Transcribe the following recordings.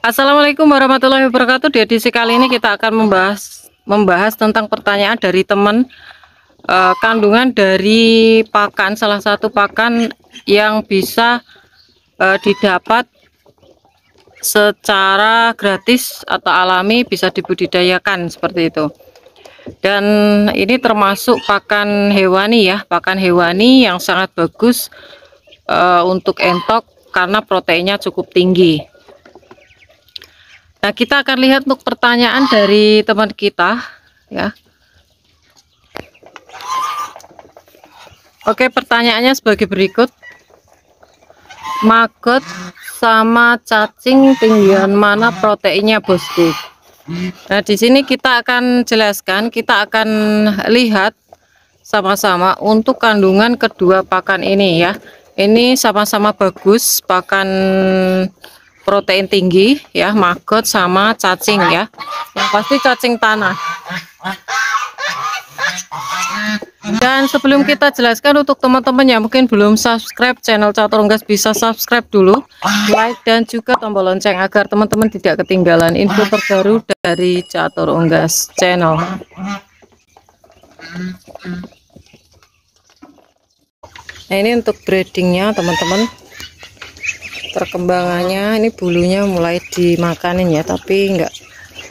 Assalamualaikum warahmatullahi wabarakatuh. Di edisi kali ini kita akan membahas tentang pertanyaan dari teman, kandungan dari pakan, salah satu pakan yang bisa didapat secara gratis atau alami, bisa dibudidayakan seperti itu. Dan ini termasuk pakan hewani ya, pakan hewani yang sangat bagus untuk entok karena proteinnya cukup tinggi. Nah, kita akan lihat untuk pertanyaan dari teman kita ya. Oke, pertanyaannya sebagai berikut. Maggot sama cacing tinggian mana proteinnya, bosku? Nah, di sini kita akan jelaskan, kita akan lihat sama-sama untuk kandungan kedua pakan ini ya. Ini sama-sama bagus, pakan protein tinggi ya, maggot sama cacing ya, yang pasti cacing tanah. Dan sebelum kita jelaskan, untuk teman-teman yang mungkin belum subscribe channel Catur Unggas, bisa subscribe dulu, like dan juga tombol lonceng agar teman-teman tidak ketinggalan info terbaru dari Catur Unggas channel. Nah, ini untuk breedingnya teman-teman. Perkembangannya ini bulunya mulai dimakanin ya, tapi enggak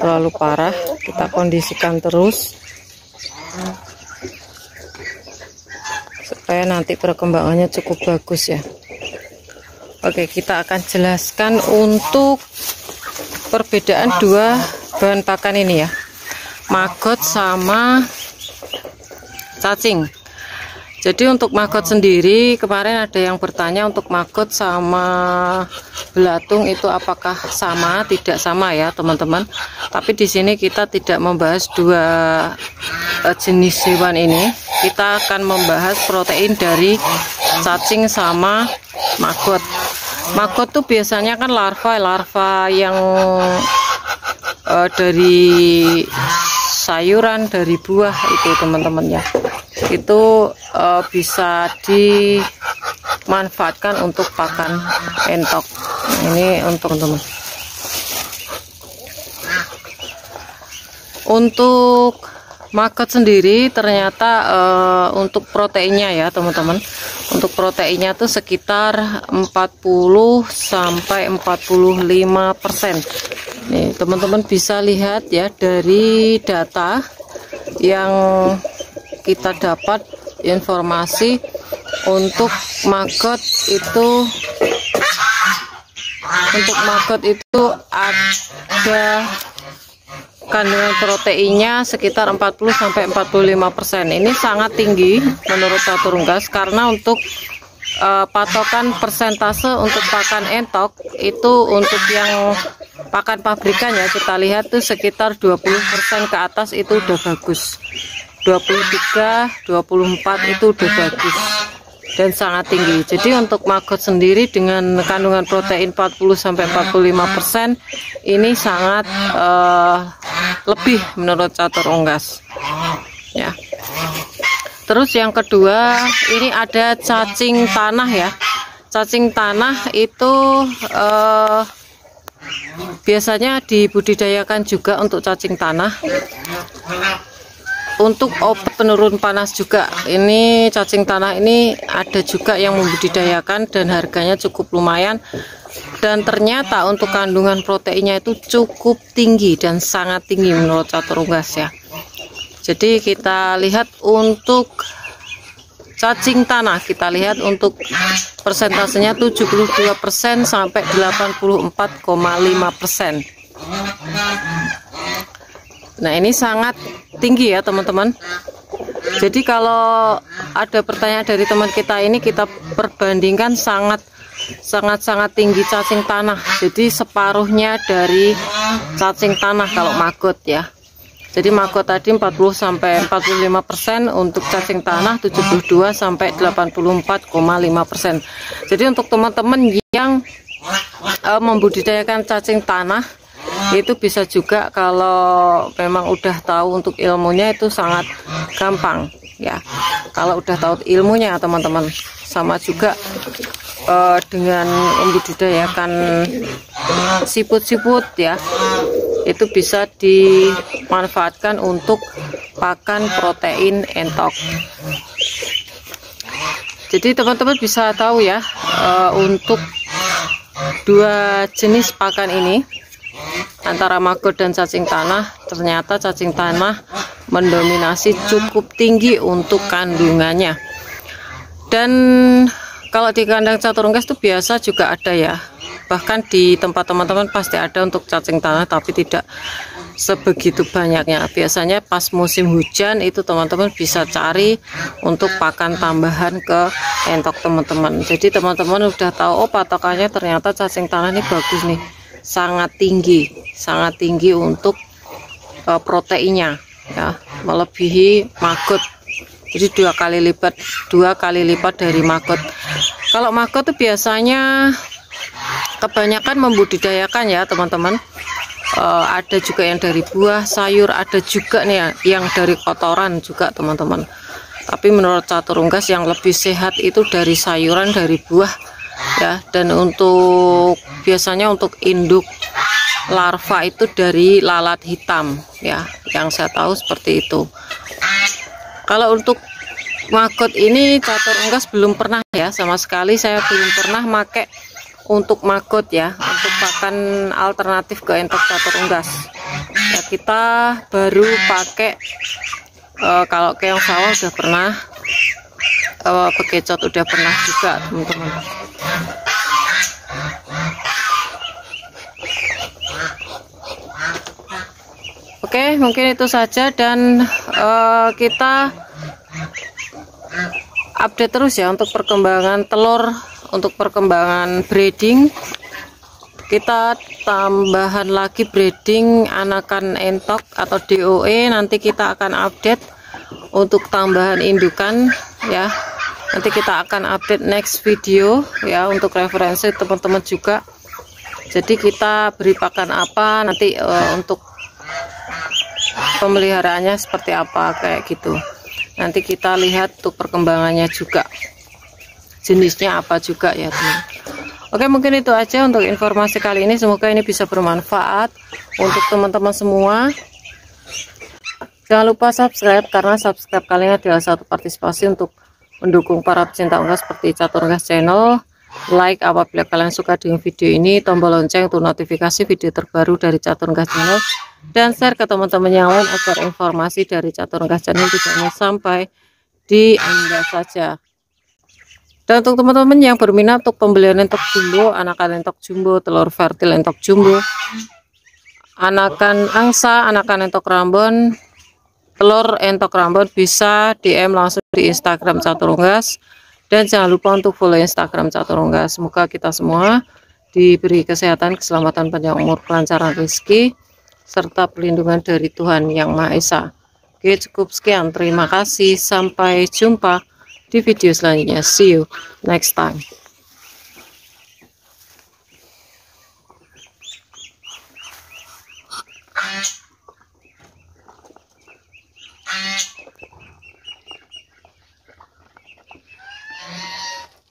terlalu parah. Kita kondisikan terus supaya nanti perkembangannya cukup bagus ya. Oke, kita akan jelaskan untuk perbedaan dua bahan pakan ini ya, maggot sama cacing. Jadi untuk maggot sendiri, kemarin ada yang bertanya untuk maggot sama belatung itu apakah sama? Tidak sama ya teman-teman. Tapi di sini kita tidak membahas dua jenis hewan ini. Kita akan membahas protein dari cacing sama maggot. Maggot tuh biasanya kan larva yang dari sayuran, dari buah itu teman-teman ya. Itu bisa dimanfaatkan untuk pakan entok. Ini untuk teman-teman. Untuk maggot sendiri ternyata untuk proteinnya ya teman-teman, untuk proteinnya tuh sekitar 40 sampai 45%. Nih teman-teman bisa lihat ya dari data yang kita dapat informasi untuk maggot itu, ada kandungan proteinnya sekitar 40 sampai 45%. Ini sangat tinggi menurut Catur Unggas, karena untuk patokan persentase untuk pakan entok itu untuk yang pakan pabrikan ya, kita lihat tuh sekitar 20% ke atas itu udah bagus. 23, 24 itu udah bagus dan sangat tinggi. Jadi untuk maggot sendiri dengan kandungan protein 40 sampai 45% ini sangat lebih menurut Catur Unggas ya. Terus yang kedua, ini ada cacing tanah ya. Cacing tanah itu biasanya dibudidayakan juga untuk cacing tanah. Untuk obat penurun panas juga, ini cacing tanah ini ada juga yang membudidayakan dan harganya cukup lumayan. Dan ternyata untuk kandungan proteinnya itu cukup tinggi dan sangat tinggi menurut Catur Unggas ya. Jadi kita lihat untuk cacing tanah, kita lihat untuk persentasenya 72% sampai 84,5%. Nah, ini sangat tinggi ya teman-teman. Jadi kalau ada pertanyaan dari teman kita ini, kita perbandingkan sangat tinggi cacing tanah. Jadi separuhnya dari cacing tanah kalau maggot ya. Jadi maggot tadi 40 sampai 45%, untuk cacing tanah 72 sampai 84,5%. Jadi untuk teman-teman yang membudidayakan cacing tanah, itu bisa juga kalau memang udah tahu untuk ilmunya, itu sangat gampang ya. Kalau udah tahu ilmunya teman-teman, sama juga dengan membudidayakan siput-siput ya, itu bisa dimanfaatkan untuk pakan protein entok. Jadi teman-teman bisa tahu ya, untuk dua jenis pakan ini antara maggot dan cacing tanah, ternyata cacing tanah mendominasi cukup tinggi untuk kandungannya. Dan kalau di kandang catur unggas itu biasa juga ada ya, bahkan di tempat teman-teman pasti ada untuk cacing tanah, tapi tidak sebegitu banyaknya. Biasanya pas musim hujan itu teman-teman bisa cari untuk pakan tambahan ke entok teman-teman. Jadi teman-teman udah tahu, oh patokannya ternyata cacing tanah ini bagus nih, sangat tinggi untuk proteinnya ya, melebihi maggot. Jadi dua kali lipat dari maggot. Kalau maggot itu biasanya kebanyakan membudidayakan ya teman-teman. Ada juga yang dari buah, sayur, ada juga nih yang dari kotoran juga teman-teman. Tapi menurut catur unggas yang lebih sehat itu dari sayuran, dari buah ya. Dan untuk biasanya untuk induk larva itu dari lalat hitam ya, yang saya tahu seperti itu. Kalau untuk maggot ini catur unggas belum pernah ya, sama sekali saya belum pernah make untuk maggot ya, untuk pakan alternatif ke entok catur unggas ya. Kita baru pakai kalau keong sawah udah pernah, bekecot udah pernah juga teman-teman. Oke, mungkin itu saja, dan kita update terus ya untuk perkembangan telur, untuk perkembangan breeding. Kita tambahan lagi breeding anakan entok atau DOE, nanti kita akan update untuk tambahan indukan ya. Nanti kita akan update next video ya, untuk referensi teman-teman juga. Jadi kita beri pakan apa nanti, untuk pemeliharaannya seperti apa kayak gitu. Nanti kita lihat untuk perkembangannya juga, jenisnya apa juga ya teman. Oke, mungkin itu aja untuk informasi kali ini. Semoga ini bisa bermanfaat untuk teman-teman semua. Jangan lupa subscribe, karena subscribe kalian adalah satu partisipasi untuk mendukung para pecinta unggas seperti Catur Unggas Channel. Like apabila kalian suka dengan video ini, tombol lonceng untuk notifikasi video terbaru dari Catur Unggas Channel, dan share ke teman-teman yang lain agar informasi dari Catur Unggas Channel tidak hanya sampai di Anda saja. Dan untuk teman-teman yang berminat untuk pembelian entok jumbo, anakan entok jumbo, telur fertil entok jumbo, anakan angsa, anakan entok rambon, telur entok rambon, bisa DM langsung di Instagram Catur Unggas. Dan jangan lupa untuk follow Instagram Catur Unggas. Semoga kita semua diberi kesehatan, keselamatan, panjang umur, kelancaran rezeki, serta perlindungan dari Tuhan Yang Maha Esa. Oke, cukup sekian. Terima kasih. Sampai jumpa di video selanjutnya. See you next time.